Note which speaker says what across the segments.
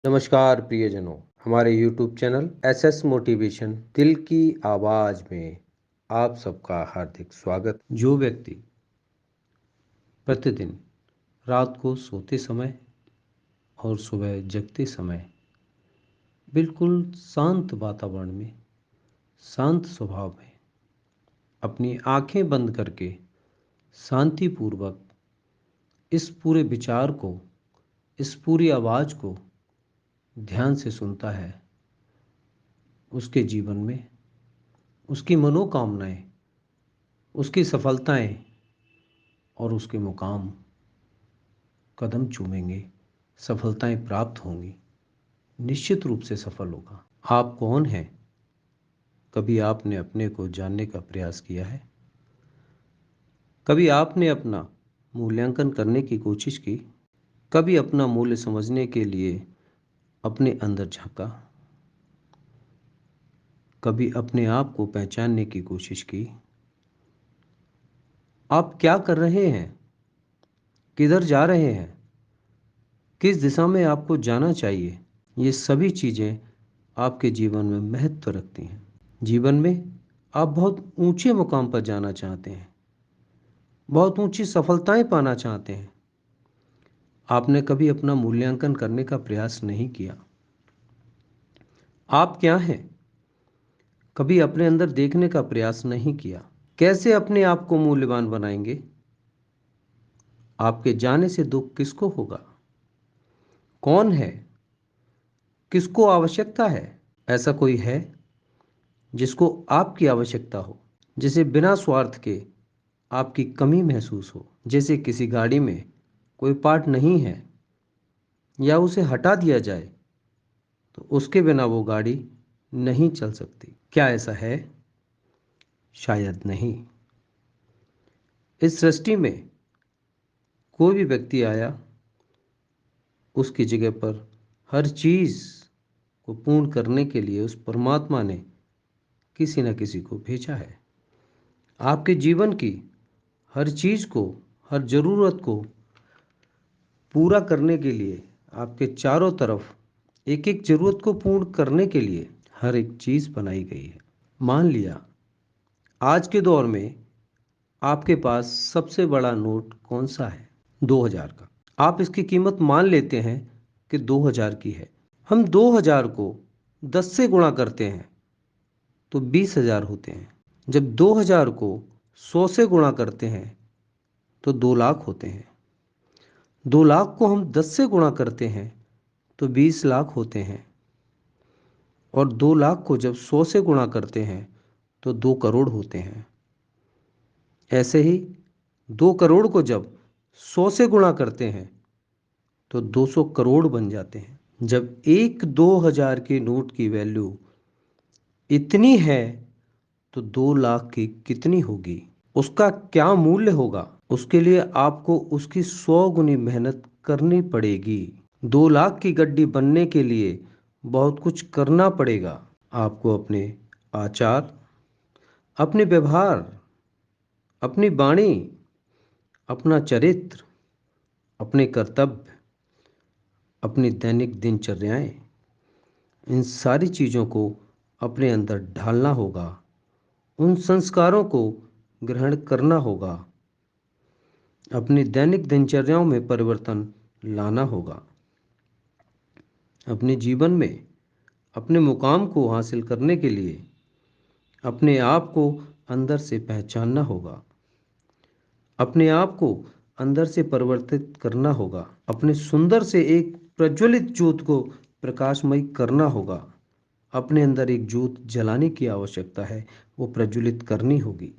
Speaker 1: नमस्कार प्रियजनों, हमारे YouTube चैनल एसएस मोटिवेशन दिल की आवाज़ में आप सबका हार्दिक स्वागत। जो व्यक्ति प्रतिदिन रात को सोते समय और सुबह जगते समय बिल्कुल शांत वातावरण में, शांत स्वभाव में अपनी आंखें बंद करके शांतिपूर्वक इस पूरे विचार को, इस पूरी आवाज़ को ध्यान से सुनता है, उसके जीवन में उसकी मनोकामनाएं, उसकी सफलताएं और उसके मुकाम कदम चूमेंगे, सफलताएं प्राप्त होंगी, निश्चित रूप से सफल होगा। आप कौन हैं? कभी आपने अपने को जानने का प्रयास किया है? कभी आपने अपना मूल्यांकन करने की कोशिश की? कभी अपना मूल्य समझने के लिए अपने अंदर झांका? कभी अपने आप को पहचानने की कोशिश की? आप क्या कर रहे हैं? किधर जा रहे हैं? किस दिशा में आपको जाना चाहिए? ये सभी चीज़ें आपके जीवन में महत्व रखती हैं। जीवन में आप बहुत ऊंचे मुकाम पर जाना चाहते हैं, बहुत ऊंची सफलताएं पाना चाहते हैं। आपने कभी अपना मूल्यांकन करने का प्रयास नहीं किया। आप क्या हैं? कभी अपने अंदर देखने का प्रयास नहीं किया। कैसे अपने आप को मूल्यवान बनाएंगे? आपके जाने से दुख किसको होगा? कौन है? किसको आवश्यकता है? ऐसा कोई है जिसको आपकी आवश्यकता हो, जिसे बिना स्वार्थ के आपकी कमी महसूस हो? जैसे किसी गाड़ी में कोई पार्ट नहीं है या उसे हटा दिया जाए तो उसके बिना वो गाड़ी नहीं चल सकती। क्या ऐसा है? शायद नहीं। इस सृष्टि में कोई भी व्यक्ति आया, उसकी जगह पर हर चीज़ को पूर्ण करने के लिए उस परमात्मा ने किसी न किसी को भेजा है। आपके जीवन की हर चीज़ को, हर ज़रूरत को पूरा करने के लिए, आपके चारों तरफ एक एक ज़रूरत को पूर्ण करने के लिए हर एक चीज़ बनाई गई है। मान लिया आज के दौर में आपके पास सबसे बड़ा नोट कौन सा है? 2000 का। आप इसकी कीमत मान लेते हैं कि 2000 की है। हम 2000 को 10 से गुणा करते हैं तो 20,000 होते हैं। जब 2000 को 100 से गुणा करते हैं तो 2 लाख होते हैं। 2 लाख को हम 10 से गुणा करते हैं तो 20 लाख होते हैं। और 2 लाख को जब 100 से गुणा करते हैं तो 2 करोड़ होते हैं। ऐसे ही 2 करोड़ को जब 100 से गुणा करते हैं तो 200 करोड़ बन जाते हैं। जब एक 2000 के नोट की वैल्यू इतनी है तो 2 लाख की कितनी होगी? उसका क्या मूल्य होगा? उसके लिए आपको उसकी 100 गुनी मेहनत करनी पड़ेगी। 2 लाख की गड्डी बनने के लिए बहुत कुछ करना पड़ेगा। आपको अपने आचार, अपने व्यवहार, अपनी वाणी, अपना चरित्र, अपने कर्तव्य, अपनी दैनिक दिनचर्याएं, इन सारी चीज़ों को अपने अंदर ढालना होगा। उन संस्कारों को ग्रहण करना होगा। अपनी दैनिक दिनचर्याओं में परिवर्तन लाना होगा। अपने जीवन में अपने मुकाम को हासिल करने के लिए अपने आप को अंदर से पहचानना होगा। अपने आप को अंदर से परिवर्तित करना होगा। अपने सुंदर से एक प्रज्वलित ज्योत को प्रकाशमय करना होगा। अपने अंदर एक ज्योत जलाने की आवश्यकता है, वो प्रज्वलित करनी होगी,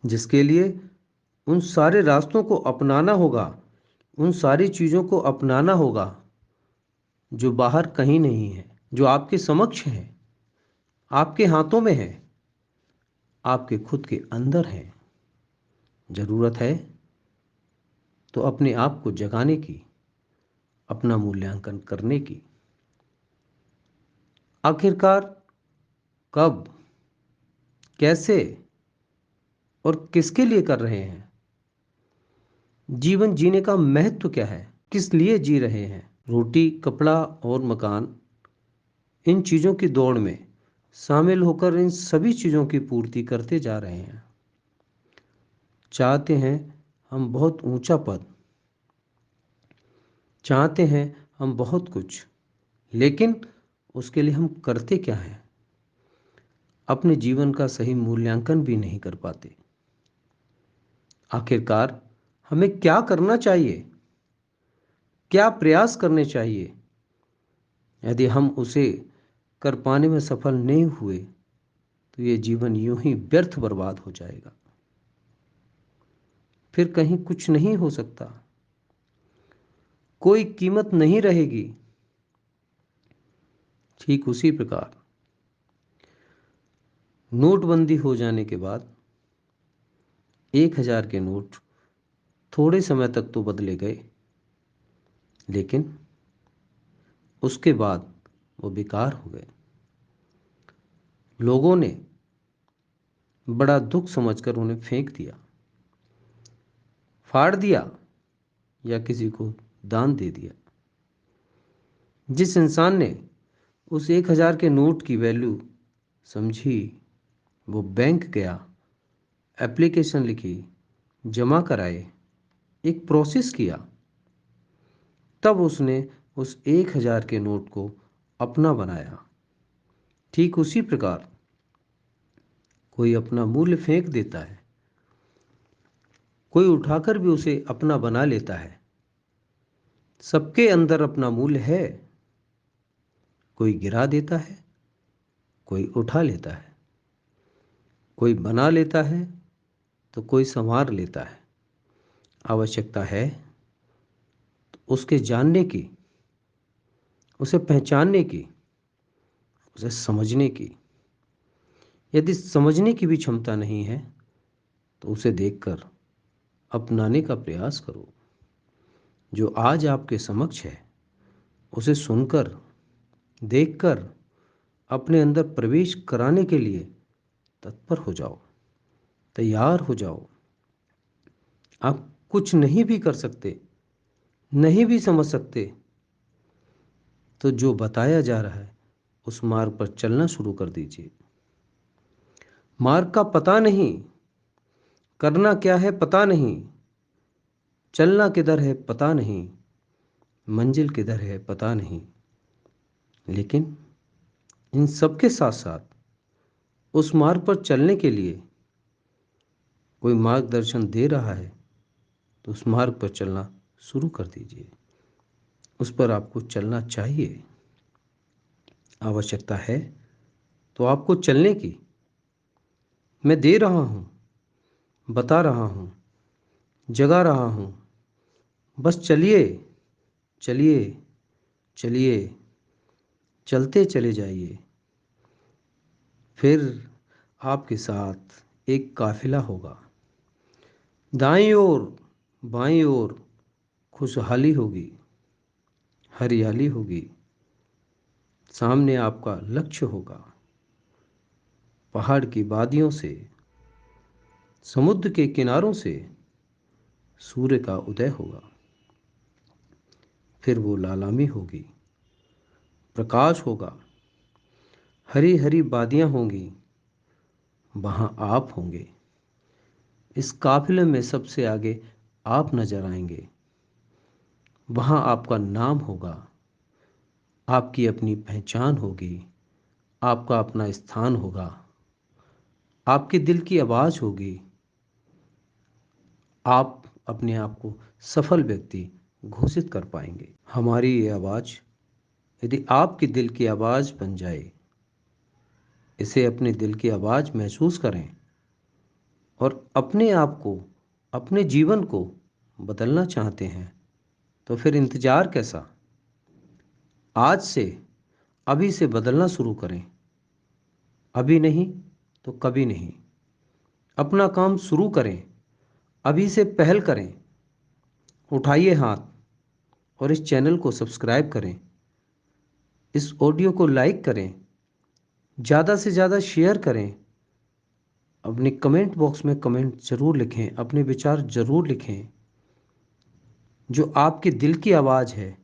Speaker 1: जिसके लिए उन सारे रास्तों को अपनाना होगा, उन सारी चीज़ों को अपनाना होगा जो बाहर कहीं नहीं है, जो आपके समक्ष है, आपके हाथों में है, आपके खुद के अंदर है। ज़रूरत है तो अपने आप को जगाने की, अपना मूल्यांकन करने की। आखिरकार कब, कैसे और किसके लिए कर रहे हैं? जीवन जीने का महत्व क्या है? किस लिए जी रहे हैं? रोटी, कपड़ा और मकान, इन चीज़ों की दौड़ में शामिल होकर इन सभी चीज़ों की पूर्ति करते जा रहे हैं। चाहते हैं हम बहुत ऊंचा पद, चाहते हैं हम बहुत कुछ, लेकिन उसके लिए हम करते क्या हैं? अपने जीवन का सही मूल्यांकन भी नहीं कर पाते। आखिरकार हमें क्या करना चाहिए? क्या प्रयास करने चाहिए? यदि हम उसे कर पाने में सफल नहीं हुए तो ये जीवन यूं ही व्यर्थ बर्बाद हो जाएगा। फिर कहीं कुछ नहीं हो सकता, कोई कीमत नहीं रहेगी। ठीक उसी प्रकार नोटबंदी हो जाने के बाद 1,000 के नोट थोड़े समय तक तो बदले गए, लेकिन उसके बाद वो बेकार हो गए। लोगों ने बड़ा दुख समझकर उन्हें फेंक दिया, फाड़ दिया या किसी को दान दे दिया। जिस इंसान ने उस 1,000 के नोट की वैल्यू समझी, वो बैंक गया, एप्लीकेशन लिखी, जमा कराए, एक प्रोसेस किया, तब उसने उस 1,000 के नोट को अपना बनाया। ठीक उसी प्रकार कोई अपना मूल्य फेंक देता है, कोई उठाकर भी उसे अपना बना लेता है। सबके अंदर अपना मूल्य है, कोई गिरा देता है, कोई उठा लेता है, कोई बना लेता है तो कोई संवार लेता है। आवश्यकता है तो उसके जानने की, उसे पहचानने की, उसे समझने की। यदि समझने की भी क्षमता नहीं है तो उसे देखकर अपनाने का प्रयास करो। जो आज आपके समक्ष है उसे सुनकर, देखकर अपने अंदर प्रवेश कराने के लिए तत्पर हो जाओ, तैयार हो जाओ। आप कुछ नहीं भी कर सकते, नहीं भी समझ सकते, तो जो बताया जा रहा है उस मार्ग पर चलना शुरू कर दीजिए। मार्ग का पता नहीं, करना क्या है पता नहीं, चलना किधर है पता नहीं, मंजिल किधर है पता नहीं, लेकिन इन सब के साथ साथ उस मार्ग पर चलने के लिए कोई मार्गदर्शन दे रहा है तो उस मार्ग पर चलना शुरू कर दीजिए। उस पर आपको चलना चाहिए। आवश्यकता है तो आपको चलने की। मैं दे रहा हूँ, बता रहा हूँ, जगा रहा हूँ। बस चलिए, चलिए, चलिए, चलते चले जाइए। फिर आपके साथ एक काफिला होगा। दाईं ओर, बाईं ओर खुशहाली होगी, हरियाली होगी। सामने आपका लक्ष्य होगा। पहाड़ की वादियों से, समुद्र के किनारों से सूर्य का उदय होगा। फिर वो लालामी होगी, प्रकाश होगा, हरी हरी वादियां होंगी, वहां आप होंगे। इस काफिले में सबसे आगे आप नजर आएंगे। वहां आपका नाम होगा, आपकी अपनी पहचान होगी, आपका अपना स्थान होगा, आपके दिल की आवाज होगी। आप अपने आप को सफल व्यक्ति घोषित कर पाएंगे। हमारी ये आवाज यदि आपके दिल की आवाज बन जाए, इसे अपने दिल की आवाज महसूस करें और अपने आप को, अपने जीवन को बदलना चाहते हैं, तो फिर इंतजार कैसा? आज से, अभी से बदलना शुरू करें। अभी नहीं तो कभी नहीं। अपना काम शुरू करें, अभी से पहल करें। उठाइए हाथ और इस चैनल को सब्सक्राइब करें, इस ऑडियो को लाइक करें, ज़्यादा से ज़्यादा शेयर करें। अपने कमेंट बॉक्स में कमेंट ज़रूर लिखें, अपने विचार ज़रूर लिखें। जो आपके दिल की आवाज़ है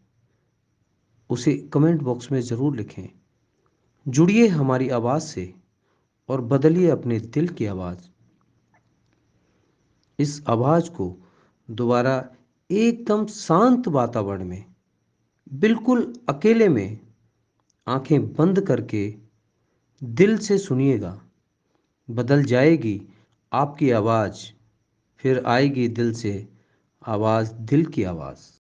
Speaker 1: उसे कमेंट बॉक्स में ज़रूर लिखें। जुड़िए हमारी आवाज़ से और बदलिए अपने दिल की आवाज़। इस आवाज़ को दोबारा एकदम शांत वातावरण में, बिल्कुल अकेले में, आंखें बंद करके दिल से सुनिएगा। बदल जाएगी आपकी आवाज़, फिर आएगी दिल से आवाज़, दिल की आवाज़।